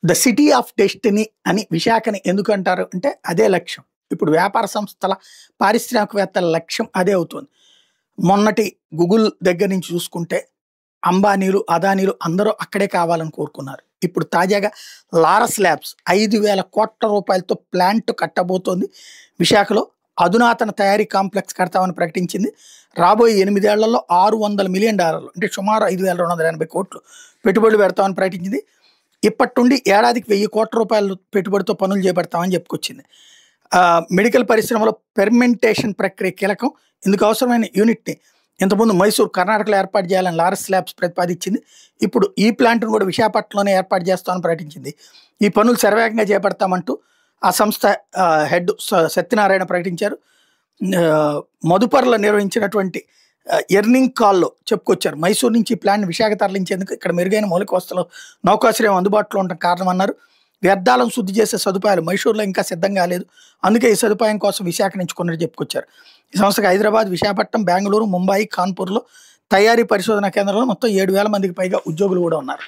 The city of destiny అని విశాఖని ఎందుకంటారు అంటే అదే లక్ష్యం. ఇప్పుడు వ్యాపార సంస్థల, పారిశ్రామికవేత్తల లక్ష్యం అదే అవుతుంది. మొన్నటి గూగుల్ దగ్గర నుంచి చూసుకుంటే అంబానీలు, అదానీలు అందరూ అక్కడే కావాలని కోరుకున్నారు. ఇప్పుడు తాజాగా లారస్ ల్యాబ్స్ 5,000 కోట్ల రూపాయలతో ప్లాంట్ కట్టబోతోంది. విశాఖలో అధునాతన తయారీ కాంప్లెక్స్ కడతామని ప్రకటించింది. రాబోయే 8 ఏళ్లలో $600 మిలియన్ అంటే సుమారు 5,280 కోట్లు పెట్టుబడులు పెడతామని ప్రకటించింది. ఇప్పటి నుండి ఏడాదికి 1,000 కోట్ల రూపాయలు పెట్టుబడితో పనులు చేపడతామని చెప్పుకొచ్చింది. మెడికల్ పరిశ్రమలో ఫెర్మెంటేషన్ ప్రక్రియ కీలకం. ఇందుకు అవసరమైన యూనిట్ని ఇంతకుముందు మైసూర్, కర్ణాటకలో ఏర్పాటు చేయాలని లారస్ ల్యాబ్స్ ప్రతిపాదించింది. ఇప్పుడు ఈ ప్లాంట్ను కూడా విశాఖపట్నంలోనే ఏర్పాటు చేస్తామని ప్రకటించింది. ఈ పనులు శరవేగంగా చేపడతామంటూ ఆ సంస్థ హెడ్ సత్యనారాయణ ప్రకటించారు. మదుపర్లో నిర్వహించినటువంటి ఎర్నింగ్ కాల్లో చెప్పుకొచ్చారు. మైసూర్ నుంచి ఈ ప్లాంట్ విశాఖ తరలించేందుకు ఇక్కడ మెరుగైన మౌలిక వసతులు, నౌకాశ్రయం అందుబాటులో ఉండడం కారణమన్నారు. వ్యర్థాలను శుద్ధి చేసే సదుపాయాలు మైసూర్లో ఇంకా సిద్ధం కాలేదు, అందుకే ఈ సదుపాయం కోసం విశాఖ నుంచి కొన్నట్టు చెప్పుకొచ్చారు. ఈ సంస్థకు హైదరాబాద్, విశాఖపట్నం, బెంగళూరు, ముంబై, కాన్పూర్లో తయారీ పరిశోధన కేంద్రంలో మొత్తం 7,000 మందికి పైగా ఉద్యోగులు కూడా ఉన్నారు.